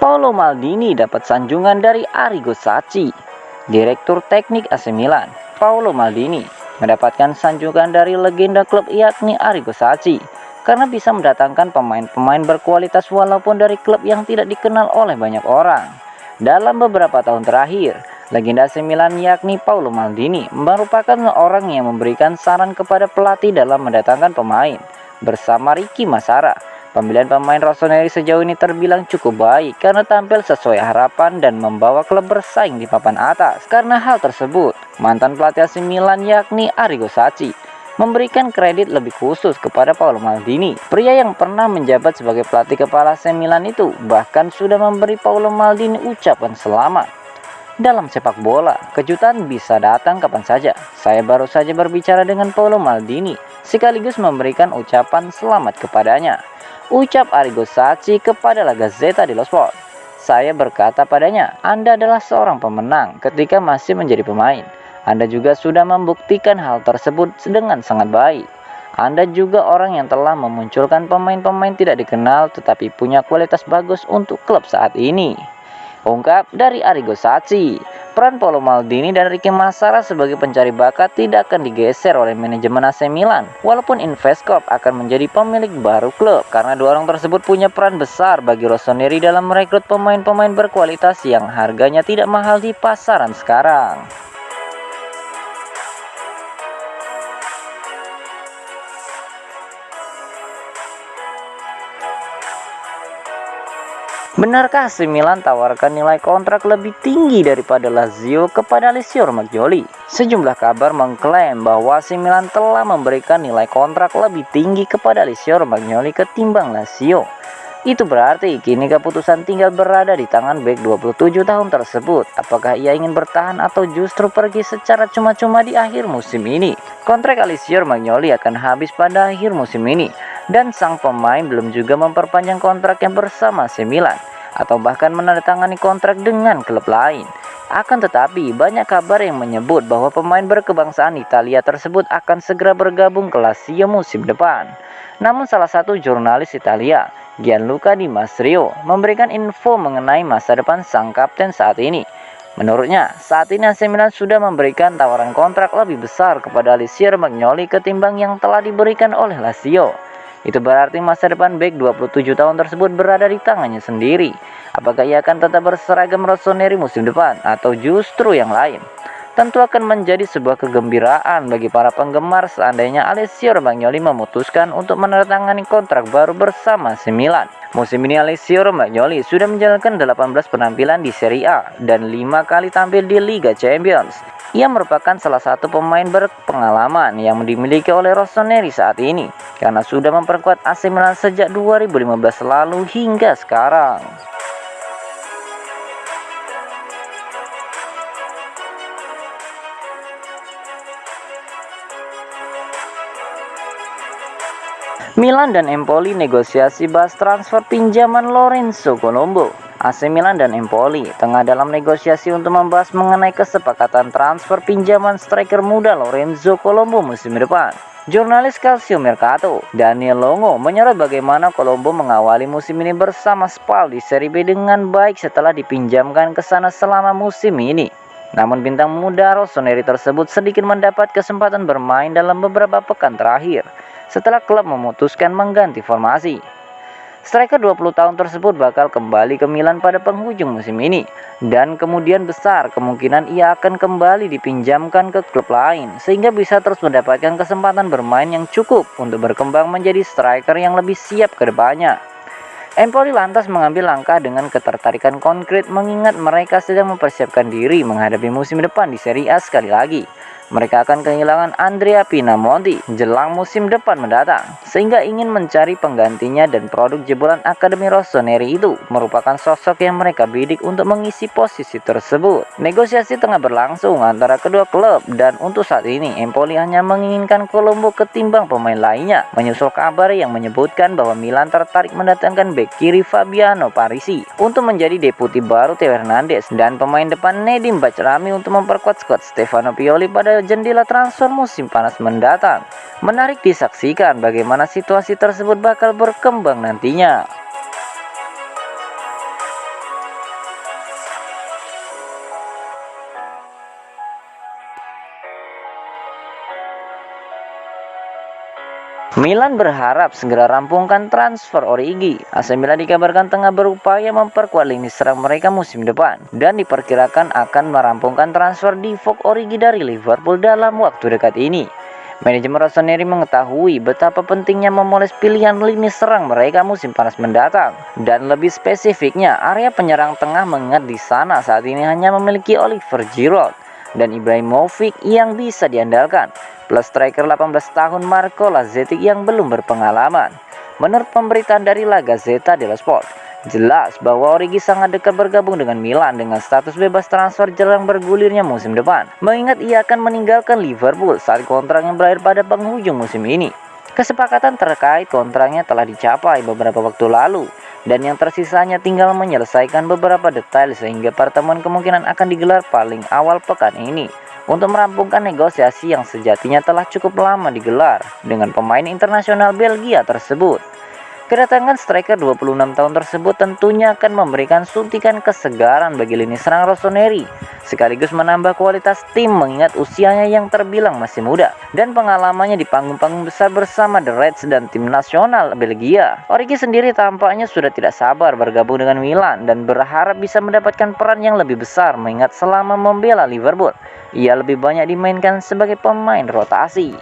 Paolo Maldini dapat sanjungan dari Arrigo Sacchi. Direktur Teknik AC Milan, Paolo Maldini, mendapatkan sanjungan dari legenda klub yakni Arrigo Sacchi karena bisa mendatangkan pemain-pemain berkualitas walaupun dari klub yang tidak dikenal oleh banyak orang. Dalam beberapa tahun terakhir, legenda AC Milan yakni Paolo Maldini merupakan orang yang memberikan saran kepada pelatih dalam mendatangkan pemain. Bersama Ricky Massara, pemilihan pemain Rossoneri sejauh ini terbilang cukup baik karena tampil sesuai harapan dan membawa klub bersaing di papan atas. Karena hal tersebut, mantan pelatih AC Milan yakni Arrigo Sacchi memberikan kredit lebih khusus kepada Paolo Maldini. Pria yang pernah menjabat sebagai pelatih kepala AC Milan itu bahkan sudah memberi Paolo Maldini ucapan selamat. Dalam sepak bola, kejutan bisa datang kapan saja. Saya baru saja berbicara dengan Paolo Maldini sekaligus memberikan ucapan selamat kepadanya. Ucap Arrigo Sacchi kepada La Gazzetta dello Sport. Saya berkata padanya, Anda adalah seorang pemenang ketika masih menjadi pemain. Anda juga sudah membuktikan hal tersebut dengan sangat baik. Anda juga orang yang telah memunculkan pemain-pemain tidak dikenal tetapi punya kualitas bagus untuk klub saat ini. Ungkap dari Arrigo Sacchi. Peran Paolo Maldini dan Ricky Massara sebagai pencari bakat tidak akan digeser oleh manajemen AC Milan, walaupun Investcorp akan menjadi pemilik baru klub, karena dua orang tersebut punya peran besar bagi Rossoneri dalam merekrut pemain-pemain berkualitas yang harganya tidak mahal di pasaran sekarang. Benarkah AC Milan tawarkan nilai kontrak lebih tinggi daripada Lazio kepada Alessio Romagnoli? Sejumlah kabar mengklaim bahwa AC Milan telah memberikan nilai kontrak lebih tinggi kepada Alessio Romagnoli ketimbang Lazio. Itu berarti kini keputusan tinggal berada di tangan bek 27 tahun tersebut. Apakah ia ingin bertahan atau justru pergi secara cuma-cuma di akhir musim ini? Kontrak Alessio Romagnoli akan habis pada akhir musim ini, dan sang pemain belum juga memperpanjang kontraknya bersama AC Milan atau bahkan menandatangani kontrak dengan klub lain. Akan tetapi, banyak kabar yang menyebut bahwa pemain berkebangsaan Italia tersebut akan segera bergabung ke Lazio musim depan. Namun salah satu jurnalis Italia, Gianluca Di Masrio, memberikan info mengenai masa depan sang kapten saat ini. Menurutnya, saat ini AC Milan sudah memberikan tawaran kontrak lebih besar kepada Alessio Romagnoli ketimbang yang telah diberikan oleh Lazio. Itu berarti masa depan bek 27 tahun tersebut berada di tangannya sendiri. Apakah ia akan tetap berseragam Rossoneri musim depan atau justru yang lain? Tentu akan menjadi sebuah kegembiraan bagi para penggemar seandainya Alessio Romagnoli memutuskan untuk menandatangani kontrak baru bersama AC Milan. Musim ini Alessio Romagnoli sudah menjalankan 18 penampilan di Serie A dan 5 kali tampil di Liga Champions. Ia merupakan salah satu pemain berpengalaman yang dimiliki oleh Rossoneri saat ini karena sudah memperkuat AC Milan sejak 2015 lalu hingga sekarang. Milan dan Empoli negosiasi bahas transfer pinjaman Lorenzo Colombo. AC Milan dan Empoli tengah dalam negosiasi untuk membahas mengenai kesepakatan transfer pinjaman striker muda Lorenzo Colombo musim depan. Jurnalis Calcio Mercato, Daniel Longo, menyorot bagaimana Colombo mengawali musim ini bersama Spal di Serie B dengan baik setelah dipinjamkan ke sana selama musim ini. Namun bintang muda Rossoneri tersebut sedikit mendapat kesempatan bermain dalam beberapa pekan terakhir setelah klub memutuskan mengganti formasi. Striker 20 tahun tersebut bakal kembali ke Milan pada penghujung musim ini, dan kemudian besar kemungkinan ia akan kembali dipinjamkan ke klub lain sehingga bisa terus mendapatkan kesempatan bermain yang cukup untuk berkembang menjadi striker yang lebih siap ke depannya. Empoli lantas mengambil langkah dengan ketertarikan konkret mengingat mereka sedang mempersiapkan diri menghadapi musim depan di Serie A sekali lagi. mereka akan kehilangan Andrea Pinamonti jelang musim depan mendatang, sehingga ingin mencari penggantinya dan produk jebolan Akademi Rossoneri itu merupakan sosok yang mereka bidik untuk mengisi posisi tersebut. Negosiasi tengah berlangsung antara kedua klub dan untuk saat ini Empoli hanya menginginkan Colombo ketimbang pemain lainnya, menyusul kabar yang menyebutkan bahwa Milan tertarik mendatangkan bek kiri Fabiano Parisi untuk menjadi deputi baru Theo Hernandez dan pemain depan Nedim Bacrami untuk memperkuat skuad Stefano Pioli pada jendela transfer musim panas mendatang. Menarik disaksikan bagaimana situasi tersebut bakal berkembang nantinya. Milan berharap segera rampungkan transfer Origi. AC Milan dikabarkan tengah berupaya memperkuat lini serang mereka musim depan dan diperkirakan akan merampungkan transfer Divock Origi dari Liverpool dalam waktu dekat ini. Manajemen Rossoneri mengetahui betapa pentingnya memoles pilihan lini serang mereka musim panas mendatang, dan lebih spesifiknya area penyerang tengah, mengingat di sana saat ini hanya memiliki Oliver Giroud dan Ibrahimovic yang bisa diandalkan, plus striker 18 tahun Marco Lazetic yang belum berpengalaman. Menurut pemberitaan dari La Gazzetta dello Sport, jelas bahwa Origi sangat dekat bergabung dengan Milan dengan status bebas transfer jelang bergulirnya musim depan, mengingat ia akan meninggalkan Liverpool saat kontraknya berakhir pada penghujung musim ini. Kesepakatan terkait kontraknya telah dicapai beberapa waktu lalu, dan yang tersisanya tinggal menyelesaikan beberapa detail, sehingga pertemuan kemungkinan akan digelar paling awal pekan ini untuk merampungkan negosiasi yang sejatinya telah cukup lama digelar dengan pemain internasional Belgia tersebut. Kedatangan striker 26 tahun tersebut tentunya akan memberikan suntikan kesegaran bagi lini serang Rossoneri, sekaligus menambah kualitas tim mengingat usianya yang terbilang masih muda dan pengalamannya di panggung-panggung besar bersama The Reds dan tim nasional Belgia. Origi sendiri tampaknya sudah tidak sabar bergabung dengan Milan dan berharap bisa mendapatkan peran yang lebih besar, mengingat selama membela Liverpool ia lebih banyak dimainkan sebagai pemain rotasi.